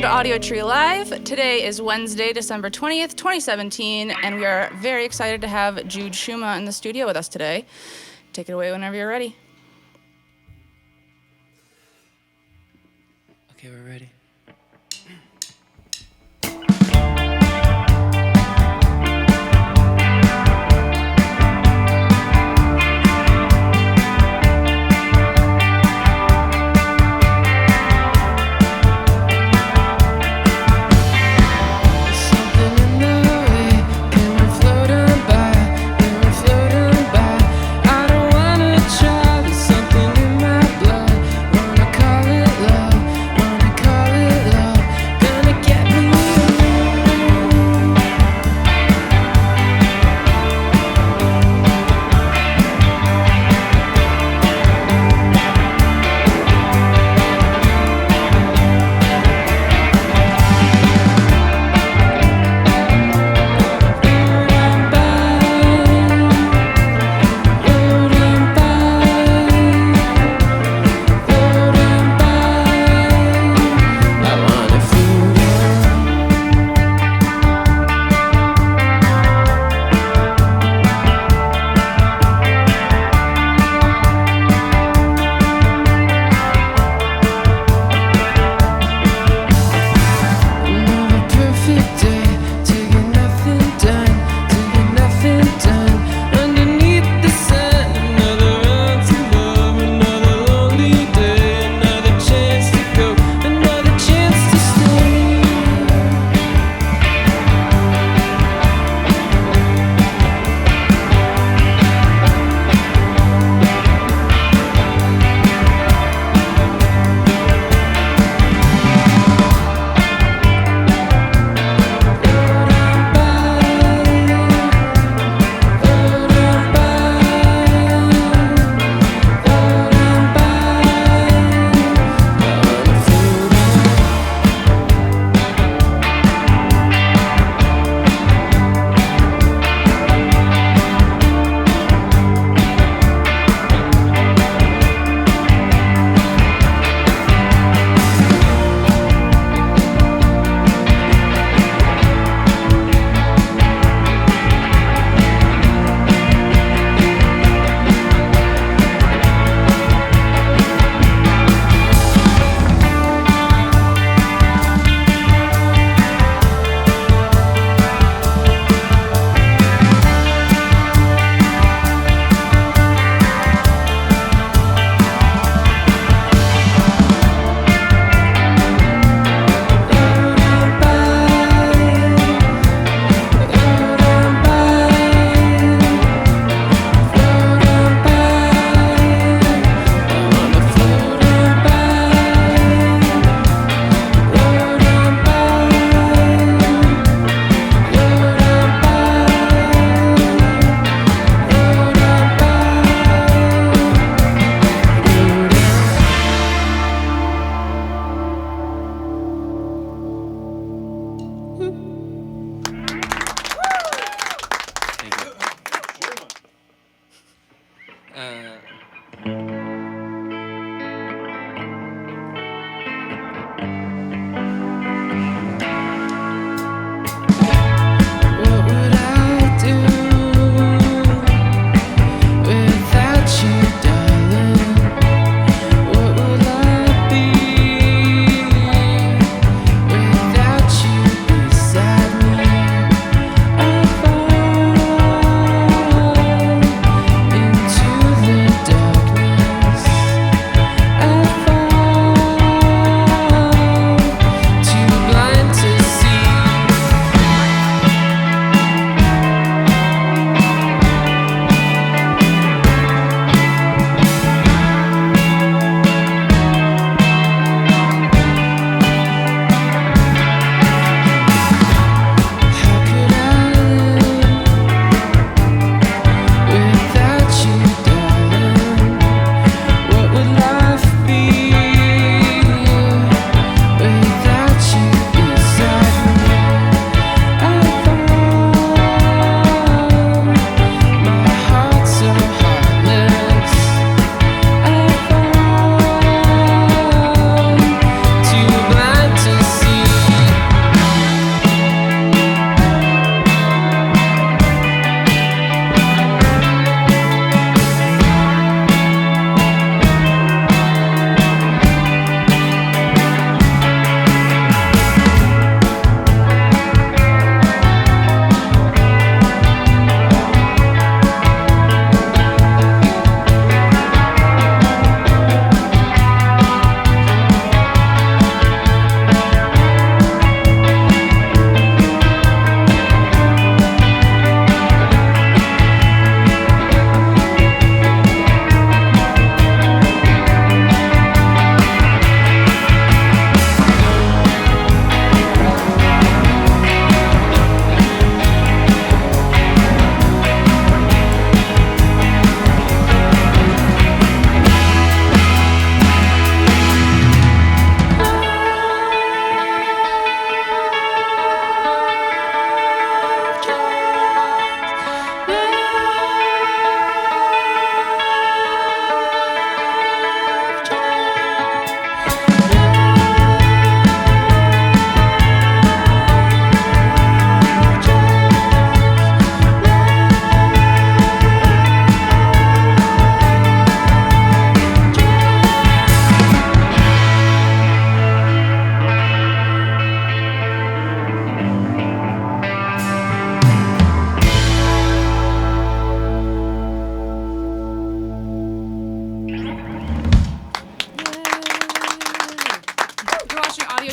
welcome to Audiotree Live. Today is Wednesday, December 20th, 2017, and we are very excited to have Jude Shuma in the studio with us today. Take it away whenever you're ready. Okay, we're ready. Something in my blood, wanna call it love, wanna call it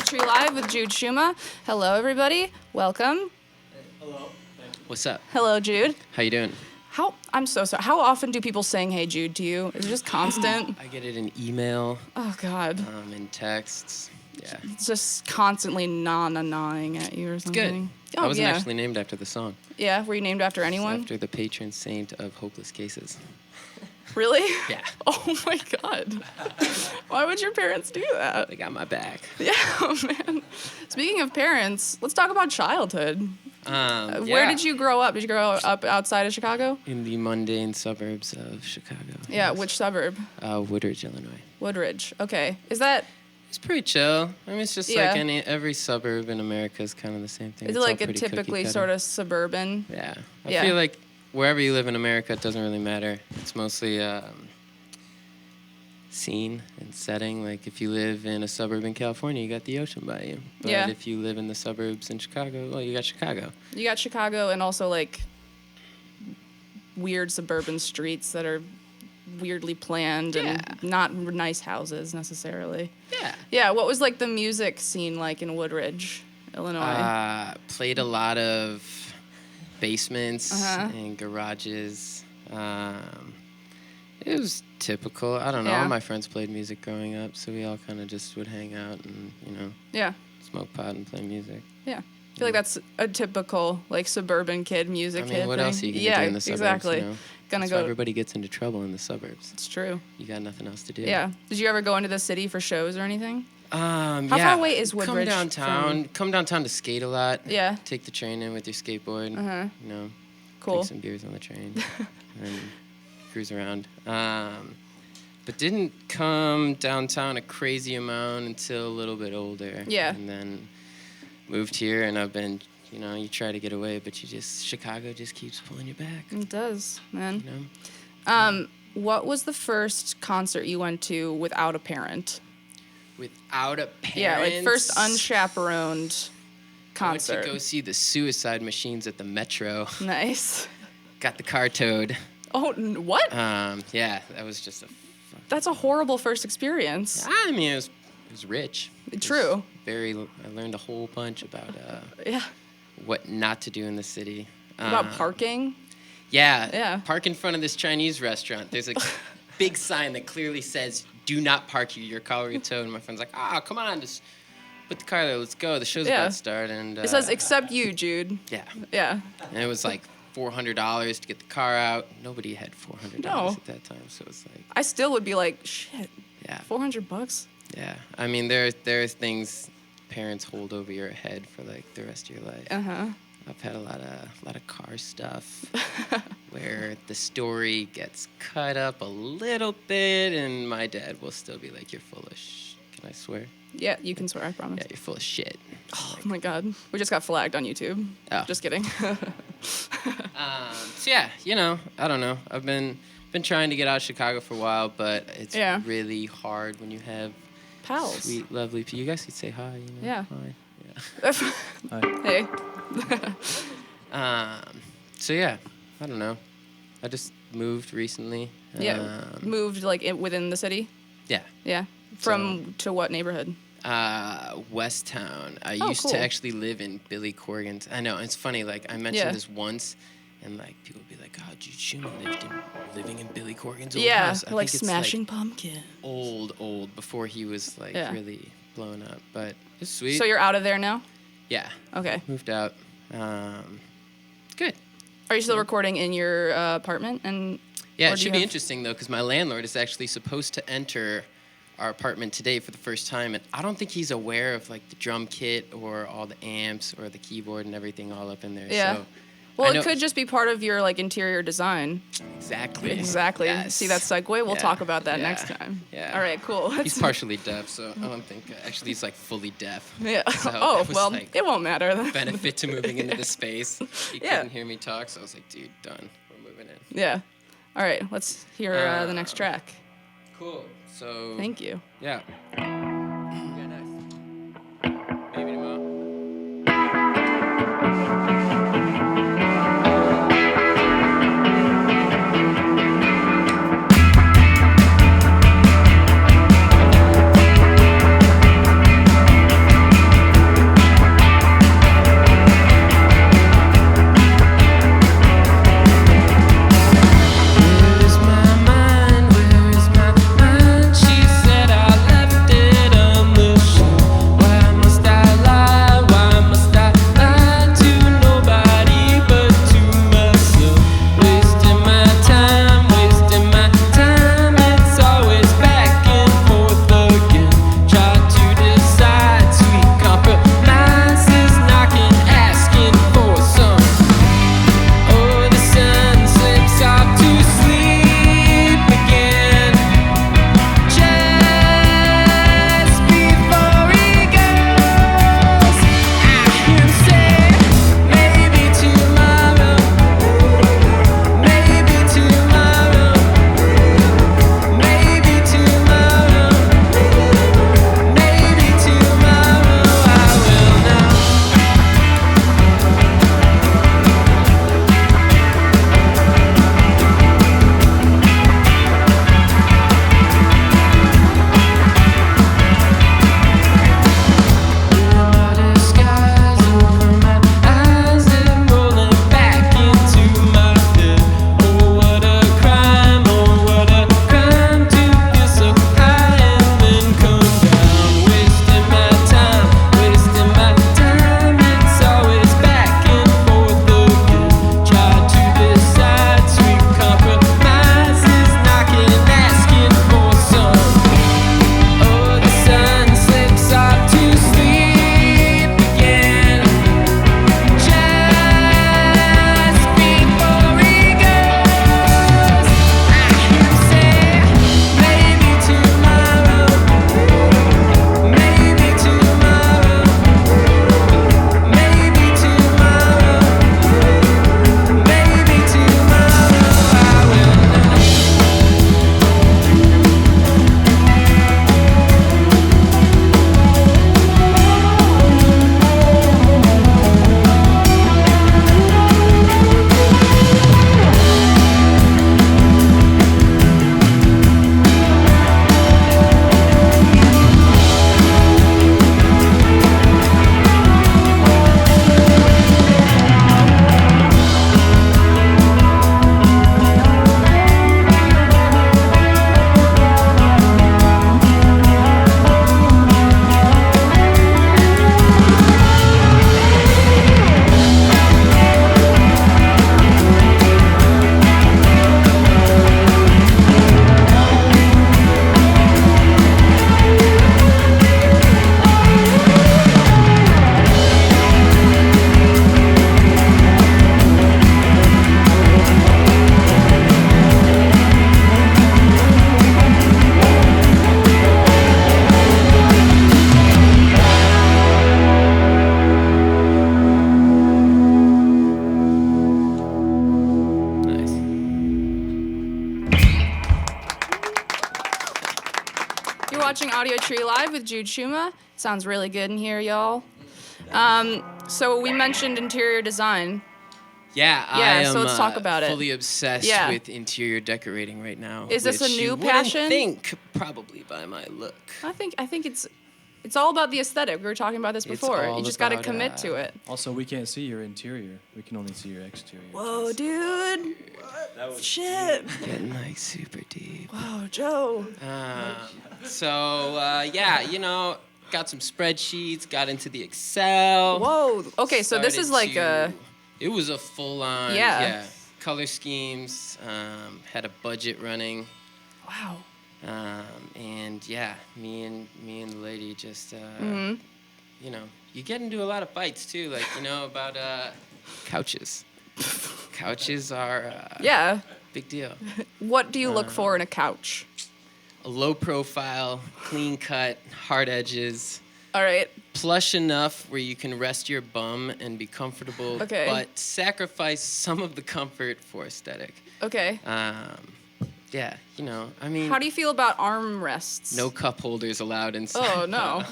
Audiotree Live with Jude Shuma. Hello, everybody. Welcome. Hello. What's up? Hello, Jude. How you doing? I'm so sorry. How often do people saying "Hey, Jude" to you? Is it just constant? I get it in email. Oh God. In texts. Yeah. It's just constantly gnawing at you or something. Good. I wasn't actually named after the song. Yeah. Were you named after anyone? After the patron saint of hopeless cases. Really? Yeah. Oh my God. Why would your parents do that? They got my back. Yeah, man. Speaking of parents, let's talk about childhood. Where did you grow up? Did you grow up outside of Chicago? In the mundane suburbs of Chicago. Yeah, yes. which suburb? Woodridge, Illinois. Woodridge. Okay. Is that... It's pretty chill. I mean, it's just Yeah. like every suburb in America is kind of the same thing. Is it It's all like a pretty typically cookie-cutter. sort of suburban? Yeah. I Yeah. feel like wherever you live in America, it doesn't really matter. It's mostly scene and setting. Like if you live in a suburb in California, you got the ocean by you. But Yeah. if you live in the suburbs in Chicago, well, you got Chicago. You got Chicago and also like weird suburban streets that are weirdly planned and not nice houses necessarily. Yeah. Yeah, what was like the music scene like in Woodridge, Illinois? Played a lot of basements Uh-huh. and garages. It was typical. I don't know. Yeah. All my friends played music growing up, so we all kind of just would hang out and, Yeah. smoke pot and play music. Yeah. I feel like that's a typical like suburban kid music I mean, kid what thing. else are you going to do in the suburbs? Exactly. You know? Gonna That's go. why everybody gets into trouble in the suburbs. It's true. You got nothing else to do. Yeah. Did you ever go into the city for shows or anything? How far away is Woodridge Come downtown to skate a lot. Yeah. Take the train in with your skateboard. Uh-huh. Cool. Drink some beers on the train. And cruise around. But didn't come downtown a crazy amount until a little bit older. Yeah. And then moved here, and I've been, you try to get away, but Chicago just keeps pulling you back. It does, man. You know? What was the first concert you went to without a parent? Without a parent? Yeah, like first unchaperoned concert. I went to go see the Suicide Machines at the Metro. Nice. Got the car towed. Oh, what? Yeah, that was just That's a horrible first experience. I mean, it was rich. True. I learned a whole bunch about Yeah. what not to do in the city. About parking? Yeah. Yeah. Park in front of this Chinese restaurant. There's a big sign that clearly says, "Do not park here. Your car will be towed." And my friend's like, come on, just put the car there. Let's go. The show's about to start. And It says, "Except you, Jude." Yeah. Yeah. And it was like $400 to get the car out. Nobody had $400 at that time, so it's like. I still would be like, shit. Yeah. $400? Yeah. I mean, there's things parents hold over your head for like the rest of your life. Uh-huh. I've had a lot of car stuff where the story gets cut up a little bit, and my dad will still be like, "You're full of Can I swear? Yeah, you can swear, I promise. Yeah, you're full of shit." Oh my God. We just got flagged on YouTube. Oh. Just kidding. So yeah, I don't know. I've been trying to get out of Chicago for a while, but it's really hard when you have Pals. sweet, lovely people. You guys could say hi. Yeah. Hi. Yeah. Hi. Hey. So yeah, I don't know. I just moved recently. Yeah. Moved like within the city? Yeah. Yeah. From to what neighborhood? West Town. I Oh, used cool. to actually live in Billy Corgan's. I know, it's funny, like I mentioned this once, and like people would be like, "Oh, Jude Shuma living in Billy Corgan's old Yeah, house." I like think it's Smashing Pumpkin. old before he was like really blown up, but it's sweet. So you're out of there now? Yeah. Okay. Moved out. Good. Are you still recording in your apartment? Yeah, or it do you should be have- interesting though, because my landlord is actually supposed to enter our apartment today for the first time, and I don't think he's aware of like the drum kit or all the amps or the keyboard and everything all up in there. Yeah. So Well, I know- it could just be part of your like interior design. Exactly. Exactly. Yes. See that segue? We'll Yeah. talk about that Yeah. next time. Yeah. All right, cool. He's partially deaf, so I don't think actually he's like fully deaf. Yeah. So Oh, it was, well, like, it won't matter then. benefit to moving into the space. He Yeah. couldn't hear me talk, so I was like, dude, done. We're moving in. Yeah. All right, let's hear the next track. Cool. So. Thank you. Yeah. Maybe tomorrow. live with Jude Shuma. Sounds really good in here, y'all. So we mentioned interior design. Yeah, Yeah, I am so let's talk about it. fully obsessed Yeah. with interior decorating right now. Is this a which new you wouldn't passion? think probably by my look. I think it's all about the aesthetic. We were talking about this It's before. all You just got to about, commit to it. Also, we can't see your interior. We can only see your exterior. Whoa, dude. Shit. Getting like super deep. Whoa, Joe. Yeah, got some spreadsheets, got into the Excel. Whoa. Okay, so this is like a... It was a full-on, Yeah. color schemes, had a budget running. Wow. And yeah, me and the lady just, Mm-hmm. you get into a lot of fights too, like, about couches. Couches are Yeah. big deal. What do you look for in a couch? A low profile, clean cut, hard edges, All right. plush enough where you can rest your bum and be comfortable, Okay. but sacrifice some of the comfort for aesthetic. Okay. Yeah, I mean, How do you feel about armrests? no cup holders allowed inside. Oh no.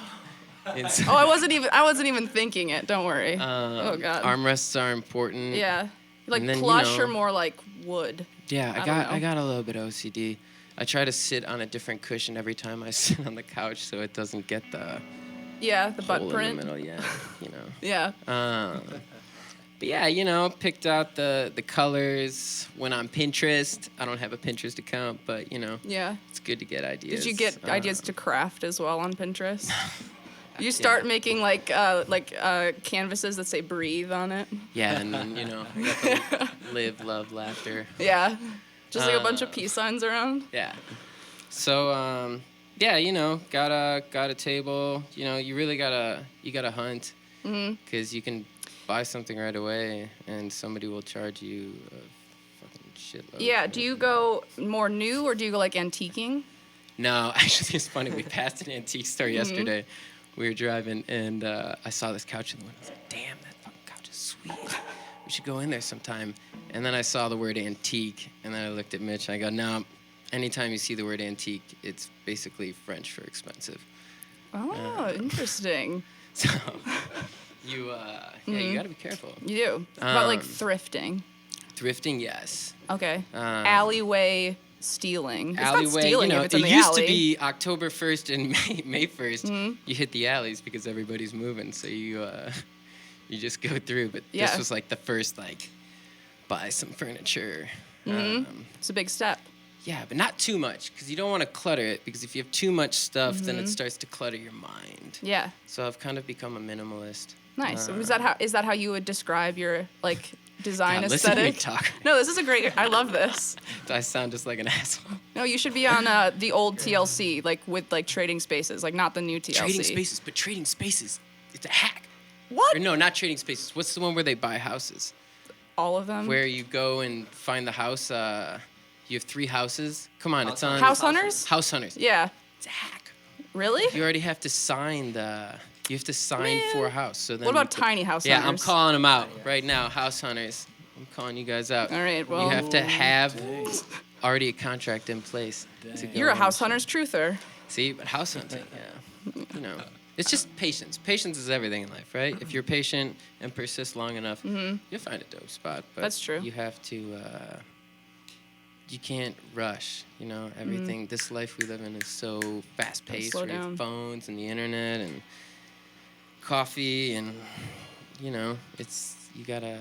inside. Oh, I wasn't even thinking it. Don't worry. Oh god. Armrests are important. Yeah. Like And then, plush or more like wood? Yeah, I don't know. I got a little bit OCD. I try to sit on a different cushion every time I sit on the couch so it doesn't get the Yeah, the butt hole print. in the middle. Yeah, Yeah. But yeah, picked out the colors. Went on Pinterest. I don't have a Pinterest account, but Yeah. it's good to get ideas. Did you get ideas to craft as well on Pinterest? You start making like canvases that say "breathe" on it. Yeah, and then I got the live, love, laughter. Yeah. Just like a bunch of peace signs around. Yeah. So got a table. You really gotta hunt, because you can buy something right away and somebody will charge you a fucking shitload. Yeah. Do you go more new or do you go like antiquing? No, actually, it's funny. We passed an antique store yesterday. We were driving and I saw this couch in the window. I was like, damn, that fucking couch is sweet. We should go in there sometime. And then I saw the word antique, and then I looked at Mitch and I go, no, anytime you see the word antique, it's basically French for expensive. Oh, interesting. So you gotta be careful. You do. About like thrifting. Thrifting, yes. Okay. Alleyway stealing. It's Alleyway, not stealing if it's in it the used alley. to be October 1st and May 1st. You hit the alleys because everybody's moving, so you just go through. But Yeah. this was like the first buy some furniture. It's a big step. Yeah, but not too much, because you don't want to clutter it, because if you have too much stuff, then it starts to clutter your mind. Yeah. So I've kind of become a minimalist. Nice. Is that how you would describe your design God, listen to me aesthetic? talk. No, this is a great. I love this. I sound just like an asshole. No, you should be on the old TLC, with Trading Spaces, not the new TLC. Trading Spaces, it's a hack. What? Or no, not Trading Spaces. What's the one where they buy houses? All of them. Where you go and find the house. You have 3 houses. Come on, it's on. House Hunters? House Hunters. Yeah. It's a hack. Really? You already have to sign for a house. So then What about tiny house Yeah, hunters? I'm calling them out right now, House Hunters. I'm calling you guys out. All right, well. You have to have already a contract in place. To go You're a in. house hunters truther. See, but house hunting, yeah. It's just patience. Patience is everything in life, right? If you're patient and persist long enough, you'll find a dope spot. But That's true. You have to. You can't rush. Everything. This life we live in is so fast-paced. slow We have down. phones and the internet and coffee, and it's you gotta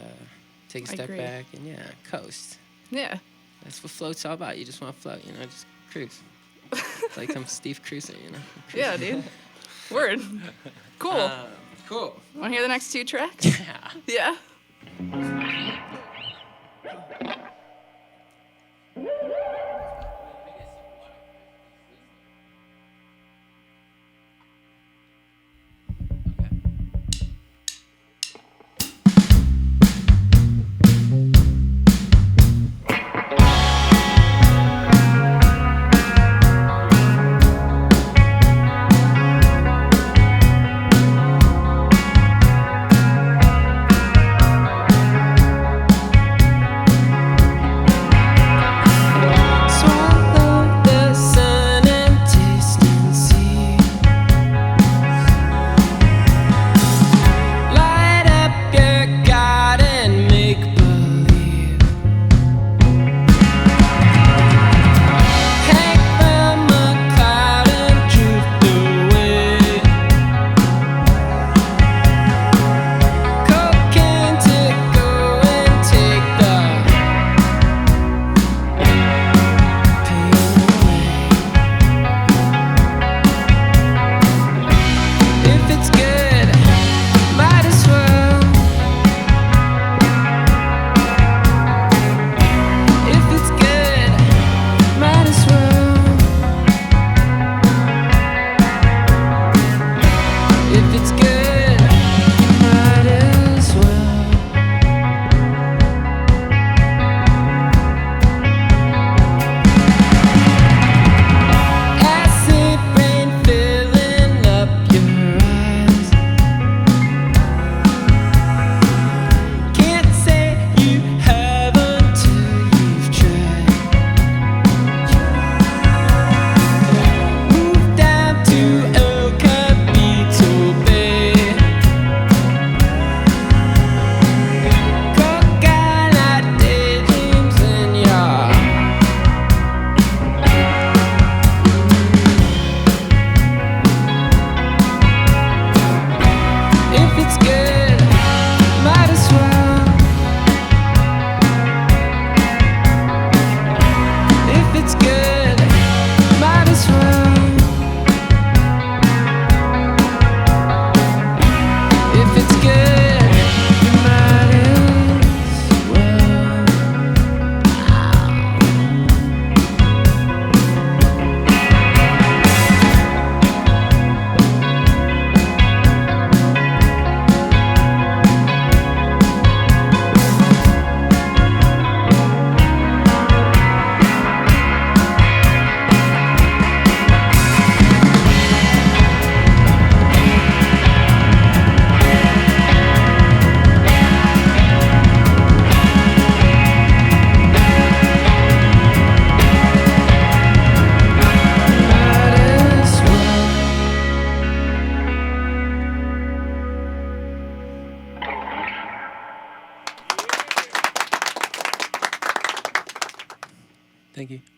take a I step agree. back and coast. Yeah. That's what float's all about. You just want to float. Just cruise. It's like I'm Steve Cruiser. Yeah, dude. Word. Cool. Cool. Want to hear the next 2 tracks? Yeah. Yeah. Thank you.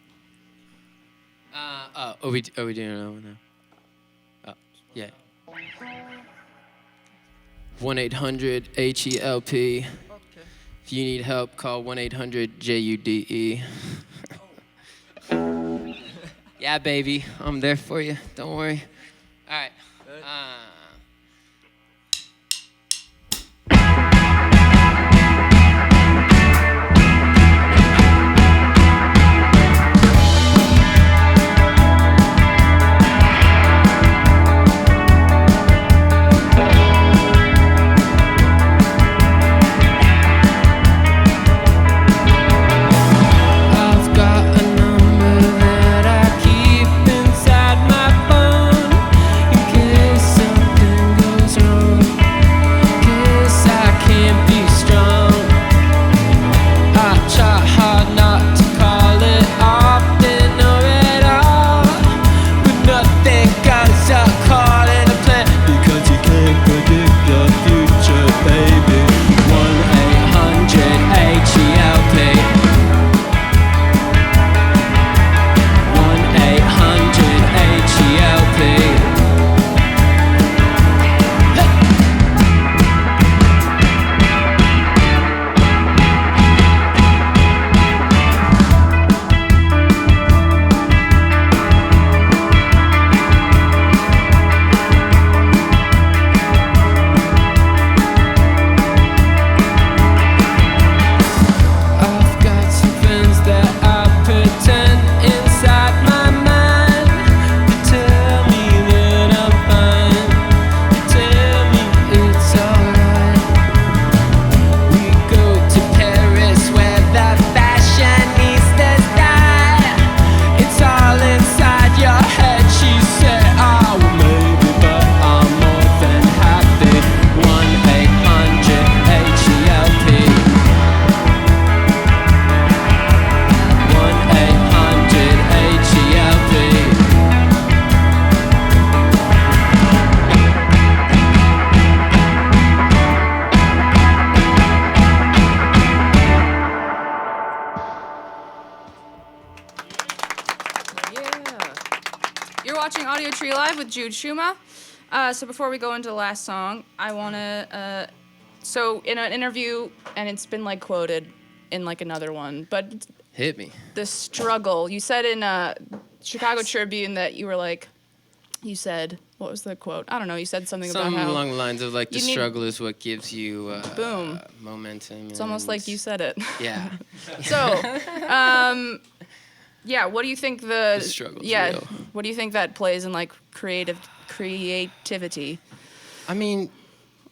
Are we doing another one now? Oh, yeah. 1-800-HELP. If you need help, call 1-800-JUDE. Yeah, baby, I'm there for you. Don't worry. All right. I've got a number that I keep inside my phone in case something goes wrong. Guess I can't be strong. I try hard not to call it often or at all, but nothing goes according to plan because you can't predict the future, baby. 1-800-HELP. 1-800-HELP. I've got some friends that I pretend inside my mind. They tell me that I'm fine. They tell me it's alright. We go to Paris where the fashionistas die. It's all inside your head, she said. Oh, well, maybe, but I'm more than happy. 1-800-HELP. 1-800-HELP. Yeah. You're watching Audiotree Live with Jude Shuma. So before we go into the last song, I want to... so in an interview, and it's been like quoted in like another one, but Hit me. the struggle, you said in Chicago Tribune that you were like, you said, what was the quote? I don't know, you said something Something about how... along the lines of like the you need- struggle is what gives you Boom. momentum. It's almost like you said it. Yeah. So, yeah, what do you think The struggle's real. what do you think that plays in like creativity I mean,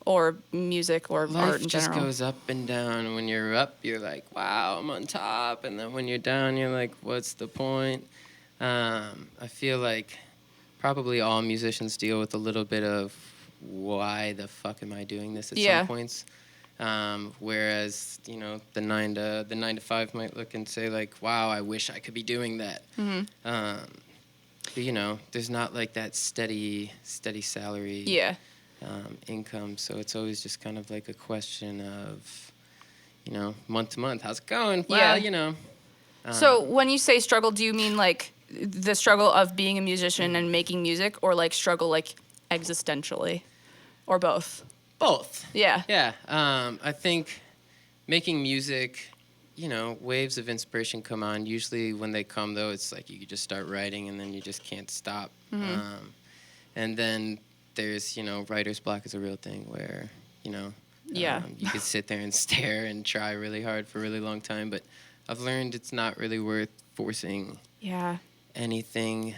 or music or art life in just general? goes up and down. When you're up, you're like, wow, I'm on top. And then when you're down, you're like, what's the point? I feel like probably all musicians deal with a little bit of why the fuck am I doing this at Yeah. some points. Whereas, you know, the 9 to 5 might look and say like, wow, I wish I could be doing that. But you know, there's not like that steady salary Yeah. income. So it's always just kind of like a question of, you know, month to month, how's it going? Well, Yeah. you know. So when you say struggle, do you mean like the struggle of being a musician and making music, or like struggle like existentially, or both? Both. Yeah. Yeah. I think making music, you know, waves of inspiration come on. Usually when they come, though, it's like you just start writing and then you just can't stop. And then there's, you know, writer's block is a real thing where, you know, Yeah. you could sit there and stare and try really hard for a really long time. But I've learned it's not really worth forcing Yeah. anything.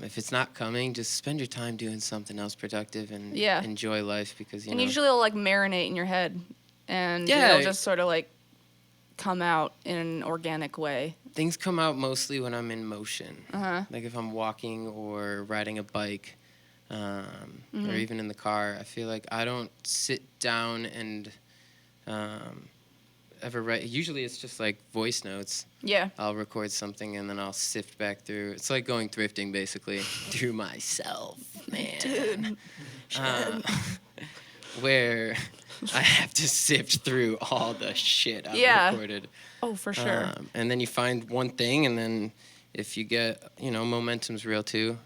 If it's not coming, just spend your time doing something else productive and Yeah. enjoy life because, you And know. usually it'll like marinate in your head, and Yeah. it'll just sort of like come out in an organic way. Things come out mostly when I'm in motion. Uh-huh. Like if I'm walking or riding a bike, or even in the car. I feel like I don't sit down and ever write. Usually it's just like voice notes. Yeah. I'll record something and then I'll sift back through. It's like going thrifting basically through myself, man. Dude. Where I have to sift through all the shit I've recorded. Oh, for sure. And then you find one thing, and then if you get, momentum's real too.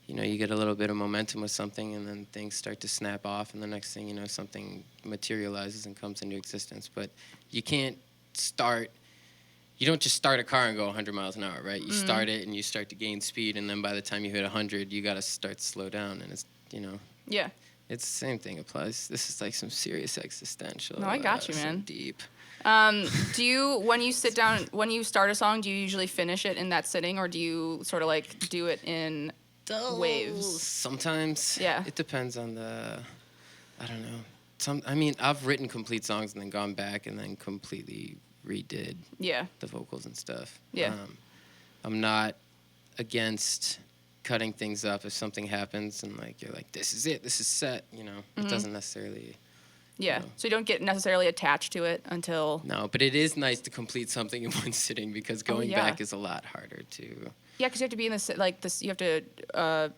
You get a little bit of momentum with something, and then things start to snap off, and the next thing you know, something materializes and comes into existence. But you can't you don't just start a car and go 100 miles an hour, right? You start it, and you start to gain speed, and then by the time you hit 100, you got to start to slow down, and it's, Yeah. It's the same thing applies. This is like some serious existential. No, I got you, man. Deep. Do you, when you sit down, when you start a song, do you usually finish it in that sitting, or do you sort of like do it in waves? Sometimes. Yeah. It depends on I don't know. I've written complete songs and then gone back and then completely redid the vocals and stuff. Yeah. I'm not against cutting things up if something happens and like you're like, this is it, this is set, It doesn't necessarily. Yeah. So you don't get necessarily attached to it until. No, but it is nice to complete something in one sitting because going back is a lot harder to. Yeah, because you have to be in this. You have to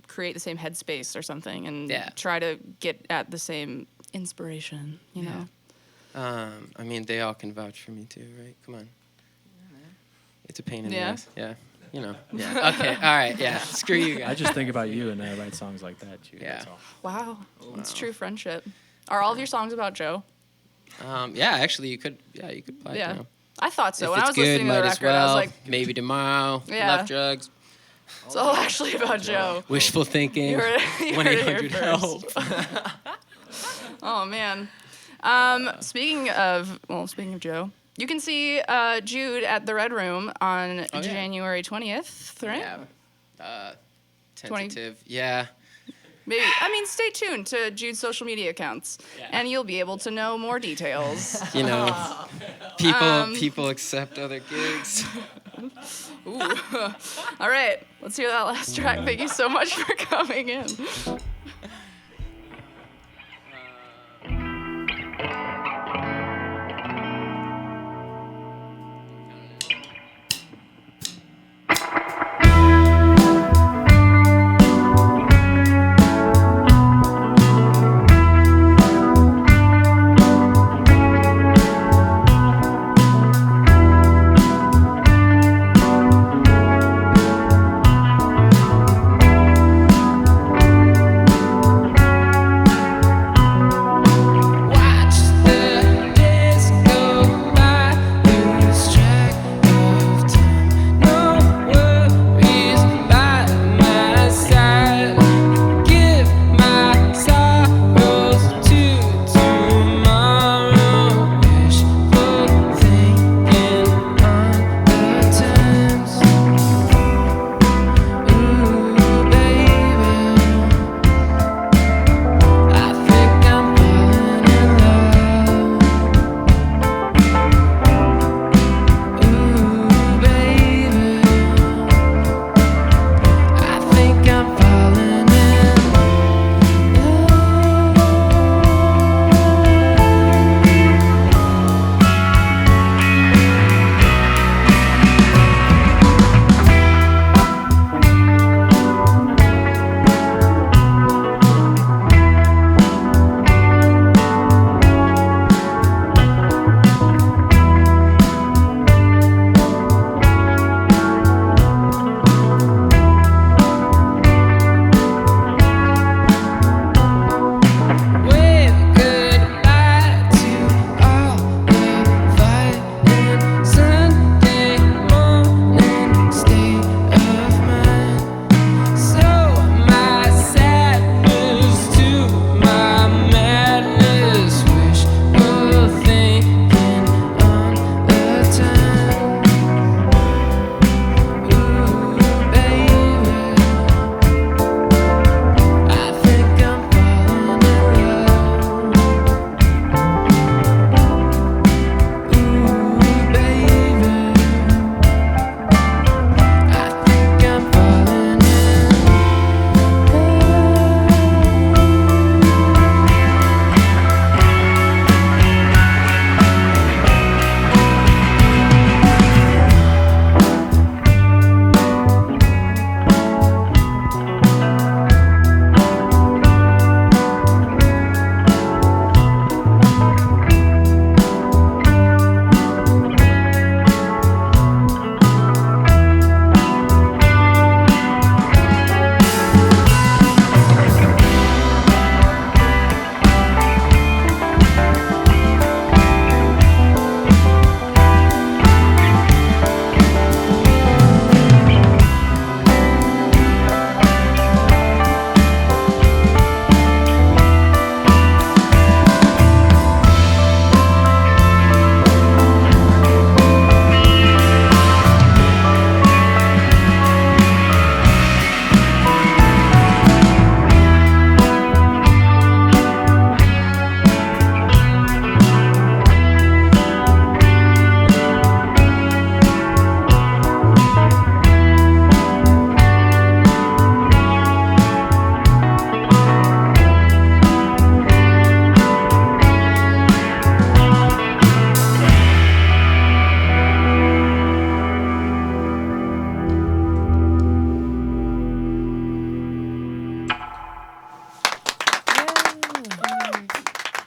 create the same headspace or something, and try to get at the same inspiration. You know. They all can vouch for me too, right? Come on. It's a pain in the ass. Yeah. Yeah. Okay. All right. Yeah. Screw you guys. I just think about you and I write songs like that, Jude. Yeah. That's all. Wow. It's true friendship. Are all of your songs about Joe? Actually, you could play. Yeah. I thought so. If when I it's was good, listening to the might record, as well. I was like, Maybe tomorrow. Yeah. Love drugs. it's all actually about Joe. Wishful thinking. You heard it here 1-800-HELP. Oh man. Speaking of Joe, you can see Jude at the Red Room on January 20th, right? Yeah. Tentative. Yeah. Maybe. Stay tuned to Jude's social media accounts, and you'll be able to know more details. People accept other gigs. Ooh. All right, let's hear that last track. Thank you so much for coming in.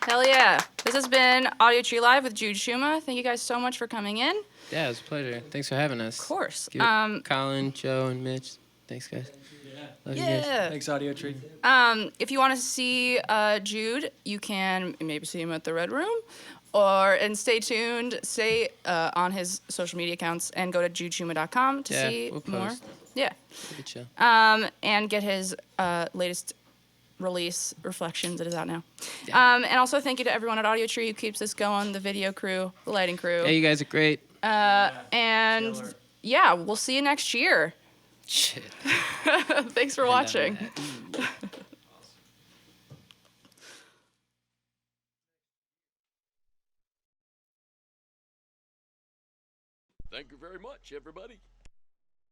Hell yeah. This has been Audiotree Live with Jude Shuma. Thank you guys so much for coming in. Yeah, it was a pleasure. Thanks for having us. Of course. Colin, Joe, and Mitch. Thanks, guys. Love you guys. Yeah. Thanks, Audiotree. If you want to see Jude, you can maybe see him at the Red Room, and stay tuned. Stay on his social media accounts and go to judeshuma.com to see we'll more. post. Yeah. Good show. And get his latest release, Reflections. It is out now. Yeah. And also thank you to everyone at Audiotree who keeps this going, the video crew, the lighting crew. Yeah, you guys are great. And yeah, we'll see you next year. Shit. Thanks for watching. Thank you very much, everybody.